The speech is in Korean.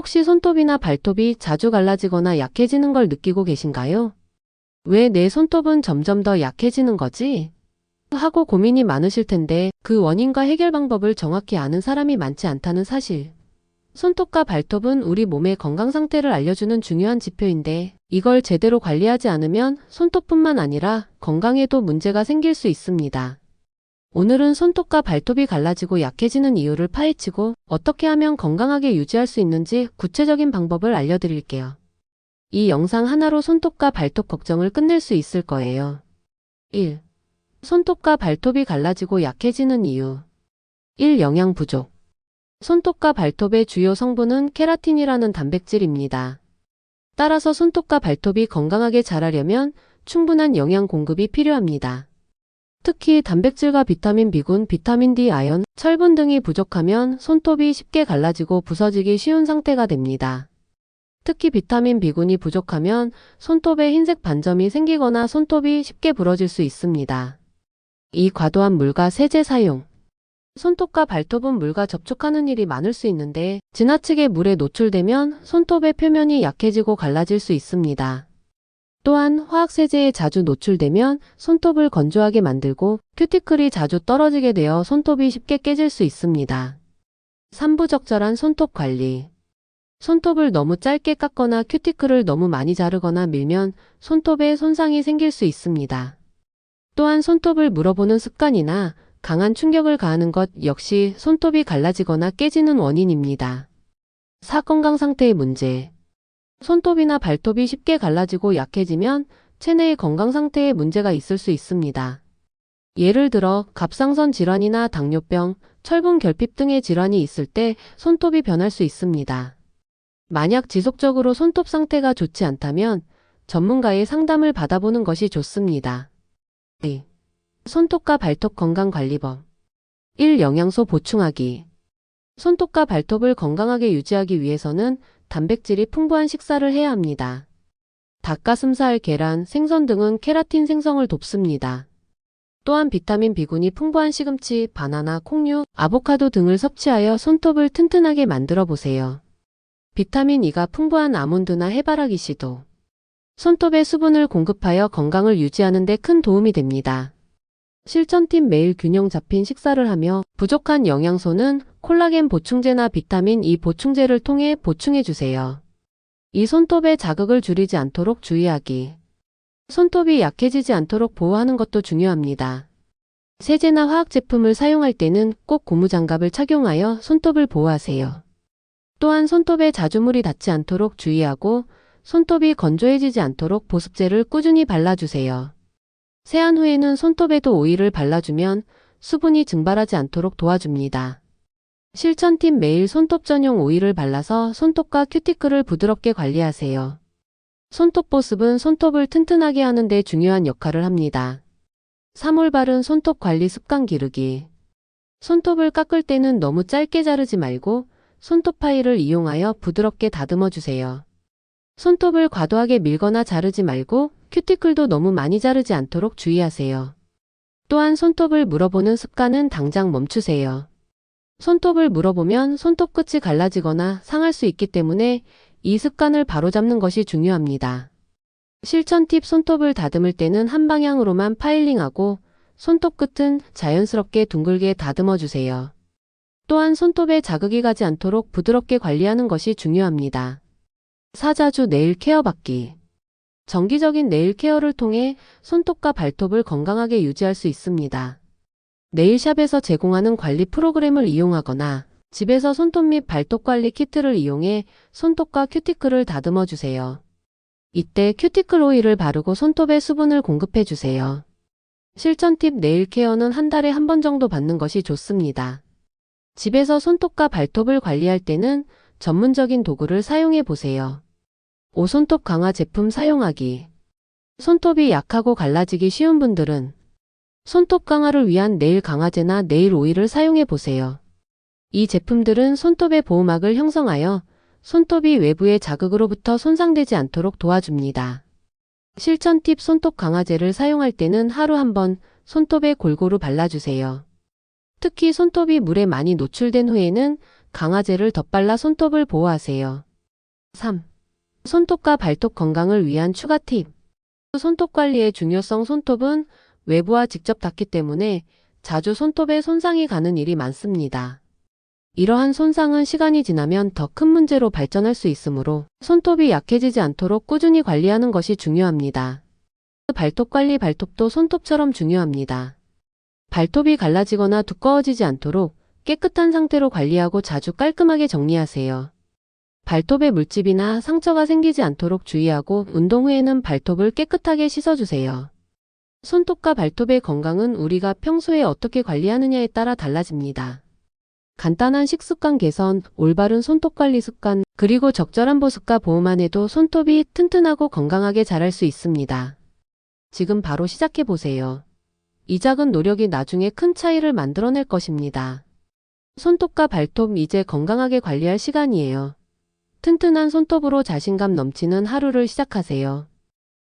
혹시 손톱이나 발톱이 자주 갈라지거나 약해지는 걸 느끼고 계신가요? 왜 내 손톱은 점점 더 약해지는 거지? 하고 고민이 많으실 텐데 그 원인과 해결 방법을 정확히 아는 사람이 많지 않다는 사실. 손톱과 발톱은 우리 몸의 건강 상태를 알려주는 중요한 지표인데 이걸 제대로 관리하지 않으면 손톱뿐만 아니라 건강에도 문제가 생길 수 있습니다. 오늘은 손톱과 발톱이 갈라지고 약해지는 이유를 파헤치고 어떻게 하면 건강하게 유지할 수 있는지 구체적인 방법을 알려드릴게요. 이 영상 하나로 손톱과 발톱 걱정을 끝낼 수 있을 거예요. 1. 손톱과 발톱이 갈라지고 약해지는 이유. 1. 영양 부족. 손톱과 발톱의 주요 성분은 케라틴이라는 단백질입니다. 따라서 손톱과 발톱이 건강하게 자라려면 충분한 영양 공급이 필요합니다. 특히 단백질과 비타민 B군, 비타민 D, 아연, 철분 등이 부족하면 손톱이 쉽게 갈라지고 부서지기 쉬운 상태가 됩니다. 특히 비타민 B군이 부족하면 손톱에 흰색 반점이 생기거나 손톱이 쉽게 부러질 수 있습니다. 2. 과도한 물과 세제 사용. 손톱과 발톱은 물과 접촉하는 일이 많을 수 있는데 지나치게 물에 노출되면 손톱의 표면이 약해지고 갈라질 수 있습니다. 또한 화학세제에 자주 노출되면 손톱을 건조하게 만들고 큐티클이 자주 떨어지게 되어 손톱이 쉽게 깨질 수 있습니다. 3. 부적절한 손톱 관리. 손톱을 너무 짧게 깎거나 큐티클을 너무 많이 자르거나 밀면 손톱에 손상이 생길 수 있습니다. 또한 손톱을 물어보는 습관이나 강한 충격을 가하는 것 역시 손톱이 갈라지거나 깨지는 원인입니다. 4. 건강 상태의 문제. 손톱이나 발톱이 쉽게 갈라지고 약해지면 체내의 건강 상태에 문제가 있을 수 있습니다. 예를 들어 갑상선 질환이나 당뇨병, 철분 결핍 등의 질환이 있을 때 손톱이 변할 수 있습니다. 만약 지속적으로 손톱 상태가 좋지 않다면 전문가의 상담을 받아보는 것이 좋습니다. 2. 손톱과 발톱 건강관리법. 1. 영양소 보충하기. 손톱과 발톱을 건강하게 유지하기 위해서는 단백질이 풍부한 식사를 해야 합니다. 닭가슴살, 계란, 생선 등은 케라틴 생성을 돕습니다. 또한 비타민 B군이 풍부한 시금치, 바나나, 콩류, 아보카도 등을 섭취하여 손톱을 튼튼하게 만들어 보세요. 비타민 E가 풍부한 아몬드나 해바라기 씨도 손톱에 수분을 공급하여 건강을 유지하는 데 큰 도움이 됩니다. 실천팁. 매일 균형 잡힌 식사를 하며 부족한 영양소는 콜라겐 보충제나 비타민 E 보충제를 통해 보충해 주세요. 이 손톱의 자극을 줄이지 않도록 주의하기. 손톱이 약해지지 않도록 보호하는 것도 중요합니다. 세제나 화학 제품을 사용할 때는 꼭 고무장갑을 착용하여 손톱을 보호하세요. 또한 손톱에 자주 물이 닿지 않도록 주의하고 손톱이 건조해지지 않도록 보습제를 꾸준히 발라주세요. 세안 후에는 손톱에도 오일을 발라주면 수분이 증발하지 않도록 도와줍니다. 실천팁. 매일 손톱 전용 오일을 발라서 손톱과 큐티클을 부드럽게 관리하세요. 손톱 보습은 손톱을 튼튼하게 하는 데 중요한 역할을 합니다. 3. 올바른 손톱 관리 습관 기르기. 손톱을 깎을 때는 너무 짧게 자르지 말고 손톱 파일을 이용하여 부드럽게 다듬어 주세요. 손톱을 과도하게 밀거나 자르지 말고 큐티클도 너무 많이 자르지 않도록 주의하세요. 또한 손톱을 물어보는 습관은 당장 멈추세요. 손톱을 물어보면 손톱 끝이 갈라지거나 상할 수 있기 때문에 이 습관을 바로잡는 것이 중요합니다. 실천 팁. 손톱을 다듬을 때는 한 방향으로만 파일링하고 손톱 끝은 자연스럽게 둥글게 다듬어 주세요. 또한 손톱에 자극이 가지 않도록 부드럽게 관리하는 것이 중요합니다. 4. 자주 네일 케어 받기. 정기적인 네일 케어를 통해 손톱과 발톱을 건강하게 유지할 수 있습니다. 네일샵에서 제공하는 관리 프로그램을 이용하거나 집에서 손톱 및 발톱 관리 키트를 이용해 손톱과 큐티클을 다듬어 주세요. 이때 큐티클 오일을 바르고 손톱에 수분을 공급해 주세요. 실천 팁. 네일 케어는 한 달에 한 번 정도 받는 것이 좋습니다. 집에서 손톱과 발톱을 관리할 때는 전문적인 도구를 사용해 보세요. 5. 손톱 강화 제품 사용하기. 손톱이 약하고 갈라지기 쉬운 분들은 손톱 강화를 위한 네일 강화제나 네일 오일을 사용해 보세요. 이 제품들은 손톱의 보호막을 형성하여 손톱이 외부의 자극으로부터 손상되지 않도록 도와줍니다. 실천 팁. 손톱 강화제를 사용할 때는 하루 한 번 손톱에 골고루 발라주세요. 특히 손톱이 물에 많이 노출된 후에는 강화제를 덧발라 손톱을 보호하세요. 3. 손톱과 발톱 건강을 위한 추가 팁. 손톱 관리의 중요성. 손톱은 외부와 직접 닿기 때문에 자주 손톱에 손상이 가는 일이 많습니다. 이러한 손상은 시간이 지나면 더 큰 문제로 발전할 수 있으므로 손톱이 약해지지 않도록 꾸준히 관리하는 것이 중요합니다. 발톱 관리. 발톱도 손톱처럼 중요합니다. 발톱이 갈라지거나 두꺼워지지 않도록 깨끗한 상태로 관리하고 자주 깔끔하게 정리하세요. 발톱에 물집이나 상처가 생기지 않도록 주의하고 운동 후에는 발톱을 깨끗하게 씻어주세요. 손톱과 발톱의 건강은 우리가 평소에 어떻게 관리하느냐에 따라 달라집니다. 간단한 식습관 개선, 올바른 손톱 관리 습관, 그리고 적절한 보습과 보호만 해도 손톱이 튼튼하고 건강하게 자랄 수 있습니다. 지금 바로 시작해보세요. 이 작은 노력이 나중에 큰 차이를 만들어낼 것입니다. 손톱과 발톱, 이제 건강하게 관리할 시간이에요. 튼튼한 손톱으로 자신감 넘치는 하루를 시작하세요.